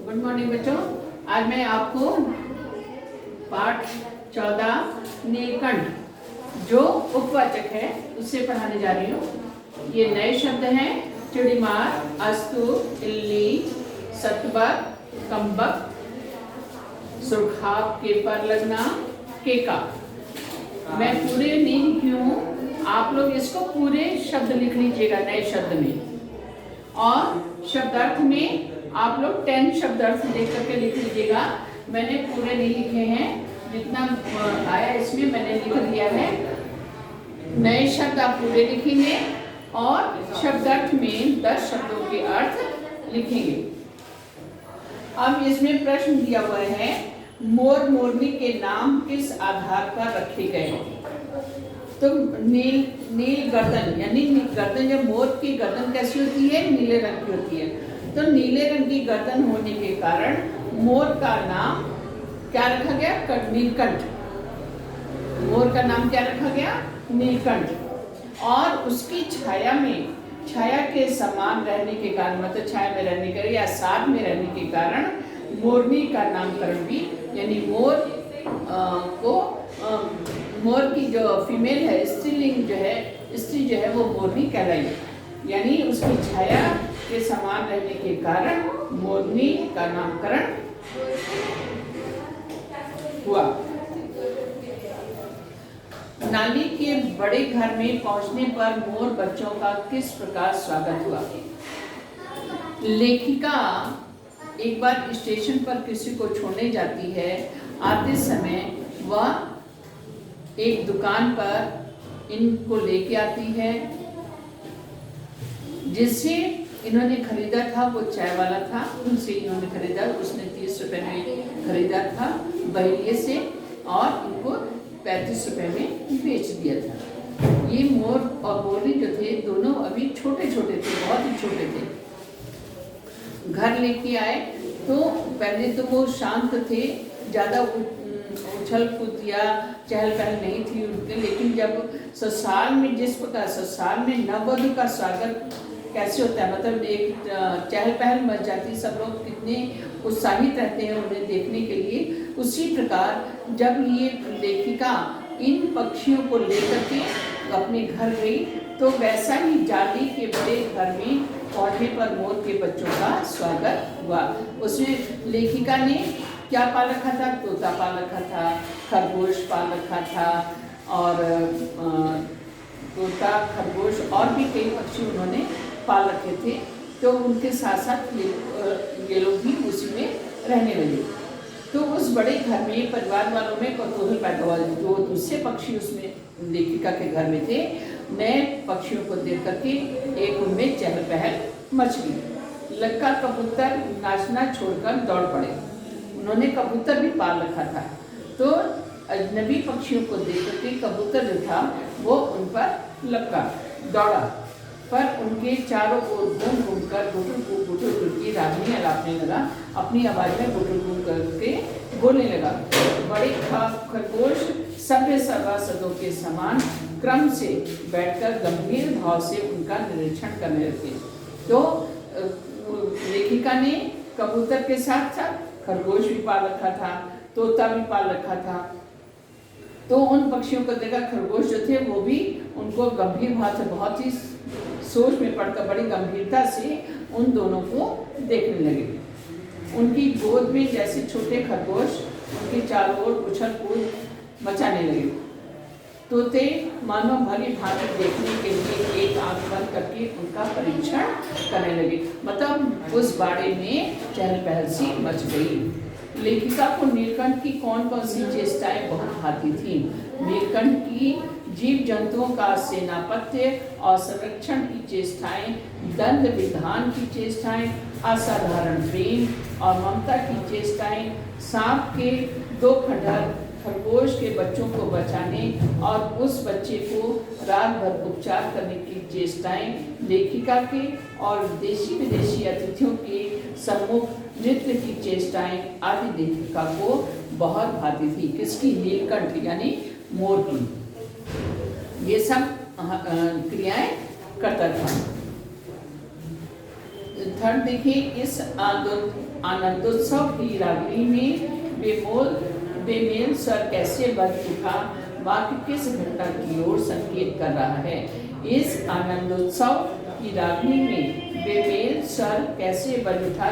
Good morning बच्चों। आज मैं आपको पाठ 14 नीलकंठ जो उपवाचक है उससे पढ़ाने जा रही हूँ। ये नए शब्द हैं चिड़ीमार, अस्तु, इल्ली, सतबक, कम्बक, सुरखाब के पर लगना, केका। मैं पूरे नहीं लिखी हूँ, आप लोग इसको पूरे शब्द लिख लीजिएगा नए शब्द में, और शब्दार्थ में आप लोग 10 शब्दार्थ देख करके लिख लीजिएगा। मैंने पूरे नहीं लिखे हैं, जितना आया इसमें मैंने लिख दिया है। नए शब्द आप पूरे लिखेंगे और शब्दार्थ में 10 शब्दों के अर्थ लिखेंगे। अब इसमें प्रश्न दिया हुआ है, मोर मोरनी के नाम किस आधार पर रखे गए? तो नील गर्दन, यानी गर्दन, जब मोर की गर्दन कैसी होती है? नीले रंग की होती है। तो नीले रंग की गर्दन होने के कारण मोर का नाम क्या रखा गया? नीलकंठ। मोर का नाम क्या रखा गया? नीलकंठ। और उसकी छाया में, छाया के समान रहने के कारण, मतलब छाया में रहने के या साथ में रहने के कारण मोरनी का नामकरण भी, यानी मोर मोर की जो फीमेल है, स्त्रीलिंग जो है, स्त्री जो है वो मोरनी कहलाई, यानी उसकी छाया के समान रहने के कारण मोरनी का नामकरण हुआ। नाली के बड़े घर में पहुंचने पर मोर बच्चों का किस प्रकार स्वागत हुआ? लेखिका एक बार स्टेशन पर किसी को छोड़ने जाती है। आते समय वह एक दुकान पर इनको लेके आती है। जिससे इन्होंने खरीदा था वो चाय वाला था, उनसे इन्होंने खरीदा, उसने 30 रुपए में खरीदा था बहेलिए से, और इनको 35 रुपए में बेच दिया था। ये मोर और मोरनी जो थे दोनों अभी छोटे छोटे थे, बहुत ही छोटे थे। घर लेके आए तो पहले तो वो शांत थे, ज़्यादा उछल कूद या चहल पहल नहीं थी उनके। लेकिन जब ससुराल में, जिस प्रकार ससुराल में नववधु का स्वागत कैसे होता है, मतलब एक चहल पहल मच जाती, सब लोग कितने उत्साहित रहते हैं उन्हें देखने के लिए, उसी प्रकार जब ये लेखिका इन पक्षियों को लेकर के अपने घर गई तो वैसा ही जाली के बड़े घर में पहुंचने पर मोर के बच्चों का स्वागत हुआ। उसमें लेखिका ने क्या पाल रखा था? तोता पाल रखा था, खरगोश पाल रखा था, और तोता, खरगोश और भी कई पक्षी उन्होंने पाल रखे थे। तो उनके साथ साथ ये लोग भी उसी में रहने लगे। तो उस बड़े घर में परिवार वालों में कौतूहल पैदा हुआ। जो दूसरे पक्षी उसमें लेखिका के घर में थे, नए पक्षियों को देख करके एक उनमें चहल पहल मच गई। लक्का कबूतर नाचना छोड़कर दौड़ पड़े। उन्होंने कबूतर भी पाल रखा था, तो अजनबी पक्षियों को देख करके कबूतर जो था वो उन पर लपका दौड़ा, पर उनके चारों ओर घूम घूम कर गुटुर की रागनी अलापने लगा। अपनी आवाज में गुटुर करके बोलने लगा। बड़े खरगोश सभ्य सभासदों के समान क्रम से बैठकर गंभीर भाव से उनका निरीक्षण करने लगे। तो लेखिका ने कबूतर के साथ साथ खरगोश भी पाल रखा था, तोता भी पाल रखा था। तो उन पक्षियों को देखा, खरगोश जो थे वो भी उनको गंभीर भाव से, बहुत ही सोच में पड़कर बड़ी गंभीरता से उन दोनों को देखने लगे। उनकी गोद में जैसे छोटे खरगोश उनके चारों ओर उछल कूद मचाने लगे। तोते मानो भली भांति देखने के लिए एक आंख बंद करके उनका परीक्षण करने लगे। मतलब उस बाड़े में चहल पहल सी मच गई। लेखिका को नीलकंठ की कौन कौन सी चेष्टाएं बहुत भाती थीं? नीलकंठ की जीव जंतुओं का सेनापत्य और संरक्षण की चेष्टाएं, दंड विधान की चेष्टाएं, असाधारण प्रेम और ममता की चेष्टाएं, सांप के 2 खंडहर खरगोश के बच्चों को बचाने और उस बच्चे को रात भर उपचार करने की चेष्टाएं, लेखिका के और देशी विदेशी अतिथियों के सम्मुख नृत्य की चेष्टाएं आदि लेखिका को बहुत भाती थी। किसकी? नीलकंठ यानी मोर की। ये सब क्रियाएं करता था। थर्ड देखिए, इस आनंदोत्सव की रागनी में बेमेल स्वर कैसे बज उठा, वाक्य किस घटना की ओर संकेत कर रहा है। इस आनंदोत्सव की रागनी में बेमेल स्वर कैसे बज उठा,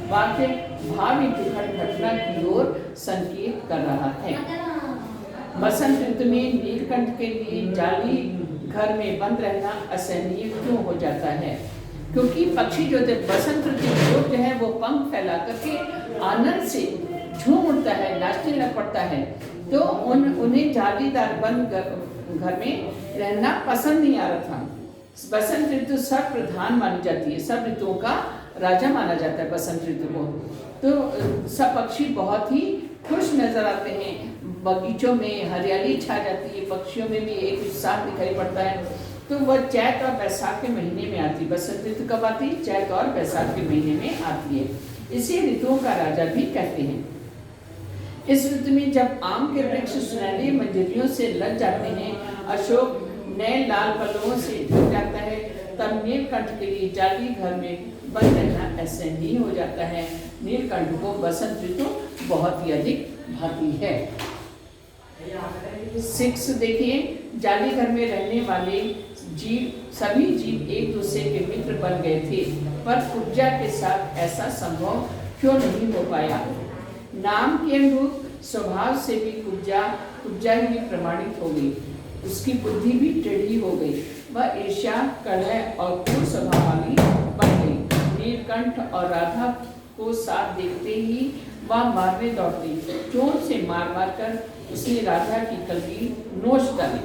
वाक्य भावी दुखद घटना की ओर संकेत कर रहा है। बसंत ऋतु में नीलकंठ के लिए जाली घर में बंद रहना असहनीय क्यों हो जाता है? क्योंकि पक्षी जो बसंत ऋतु जो है वो पंख फैला करके आनंद से झूम उठता है, नाचने लग पड़ता है, तो उन्हें जालीदार बंद घर में रहना पसंद नहीं आ रहा था। बसंत ऋतु सब प्रधान मानी जाती है, सब ऋतुओं का राजा माना जाता है बसंत ऋतु को। तो सब पक्षी बहुत ही खुश नजर आते हैं, बगीचों में हरियाली छा जाती है, पक्षियों में भी एक उत्साह दिखाई पड़ता है। तो वह चैत और बैसाख के महीने में आती है। बसंत ऋतु कब आती है? चैत और बैसाख के महीने में आती है। इसे ऋतुओं का राजा भी कहते हैं। इस ऋतु में जब आम के वृक्ष सुनहरी मंजरियों से लग जाते हैं, अशोक नए लाल पल्लवों से ढक जाता है, तब नीलकंठ के लिए जाली घर में बंद रहना ऐसे नहीं हो जाता है। नीलकंठ को बसंत ऋतु बहुत ही अधिक भाती है। 6 देखिए, जाली घर में रहने वाले सभी जीव एक दूसरे के मित्र बन गए थे, पर कुब्जा के साथ ऐसा संभव क्यों नहीं हो पाया? नाम के अनुरूप स्वभाव से भी कुब्जा ही प्रमाणित हो गई, उसकी बुद्धि भी टेढ़ी हो गई, वह ईर्ष्या, कलह और क्रूर स्वभाव वाली बन गई। नीलकंठ और राधा को साथ देखते ही वह मारने दौड़ती, चोट से मार मार कर उसने राधा की कलगी नोच डाली,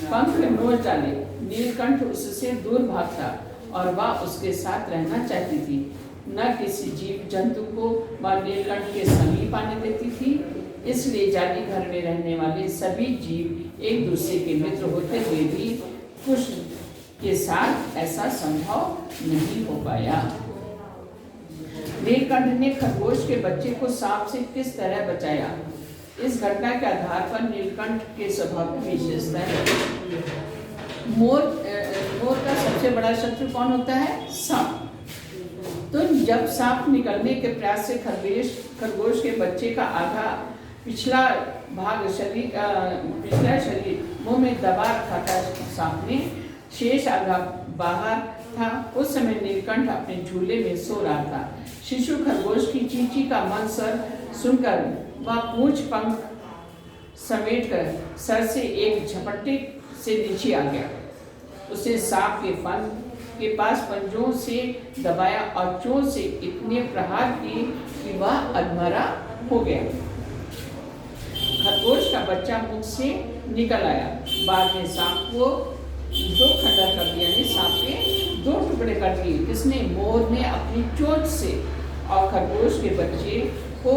पंख नोच डाले। नीलकंठ उससे दूर भागता और वह उसके साथ रहना चाहती थी। न किसी जीव जंतु को वह नीलकंठ के समीप आने देती थी। इसलिए जाली घर में रहने वाले सभी जीव एक दूसरे के मित्र होते हुए भी कुछ के साथ ऐसा संभव नहीं हो पाया। नीलकंठ ने खरगोश के बच्चे को सांप से किस तरह बचाया? इस घटना के आधार पर नीलकंठ के स्वभाव की विशेषता है। मोर का सबसे बड़ा शत्रु कौन होता है? सांप। तो जब सांप निकलने के प्रयास से खरगोश के बच्चे का आधा पिछला शरीर मुंह में दबा रखा था सांप ने, शेष आधा बाहर था। उस समय नीलकंठ अपने झूले में सो रहा था। शिशु खरगोश की चींची का मन स्वर सुनकर वह पूंछ पंख समेट कर सर से एक झपट्टे से नीचे आ गया। उसे सांप के फन के पास पंजों से दबाया और चोट से इतने प्रहार किए कि वह अधमरा हो गया। खरगोश का बच्चा मुख से निकल आया। बाद में सांप को 2 खंडर कर दिया, सांप के 2 टुकड़े कर दिए। किसने? मोर ने अपनी चोट से, और खरगोश के बच्चे को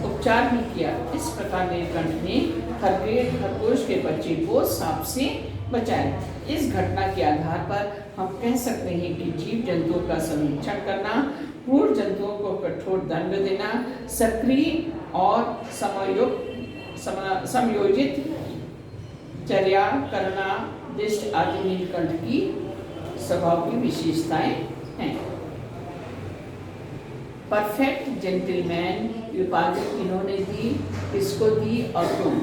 उपचार भी किया। इस प्रकार नीलकंठ ने खरगोश के बच्चे को सांप से बचाया। इस घटना के आधार पर हम कह सकते हैं कि जीव जंतुओं का संरक्षण करना, क्रूर जंतुओं को कठोर दंड देना, सक्रिय और समयोजित चर्या करना दिष्ट आदि नीलकंठ की स्वभाव की विशेषताएं हैं। परफेक्ट जेंटलमैन की उपाधि इन्होंने दी, किसको दी और क्यों?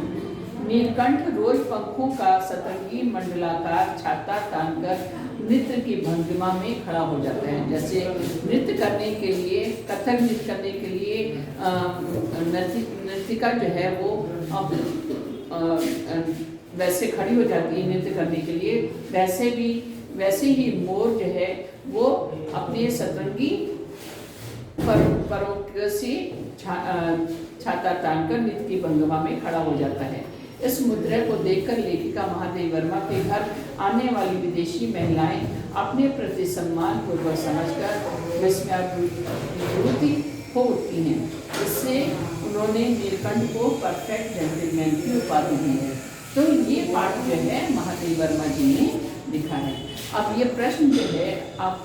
नीलकंठ रोज पंखों का सतरंगी मंडलाकार छाता तानकर नृत्य की भंगिमा में खड़ा हो जाता है। जैसे नृत्य करने के लिए, कथक नृत्य करने के लिए नर्तिका जो है वो वैसे खड़ी हो जाती है नृत्य करने के लिए, वैसे ही मोर जो है वो अपने सतरंगी परों से छाता तानकर नृत्य की भंगिमा में खड़ा हो जाता है। इस मुद्रा को देखकर लेखिका महादेवी वर्मा के घर आने वाली विदेशी महिलाएं अपने प्रति सम्मान पूर्वक समझकर विस्मयाभिभूति हो उठती हैं। इससे उन्होंने नीलकंठ को परफेक्ट जेंटलमैन की उपाधि दी है। तो ये पाठ जो है महादेवी वर्मा जी ने लिखा है। अब ये प्रश्न जो है आप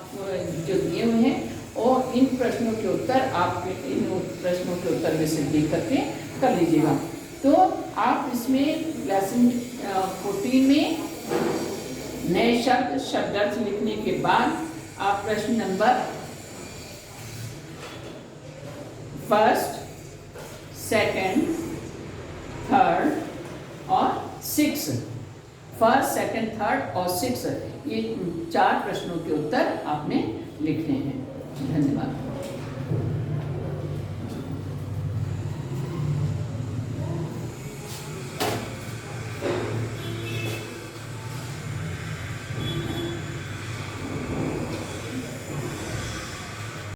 जो दिए हुए हैं और इन प्रश्नों के उत्तर आपके इन प्रश्नों के उत्तर में से देख करके कर लीजिएगा। तो आप इसमें लेसन 14 में नए शब्दार्थ लिखने के बाद आप प्रश्न नंबर फर्स्ट, सेकंड, थर्ड और सिक्स। फर्स्ट, सेकंड, थर्ड और सिक्स, ये 4 प्रश्नों के उत्तर आपने लिखने हैं। धन्यवाद।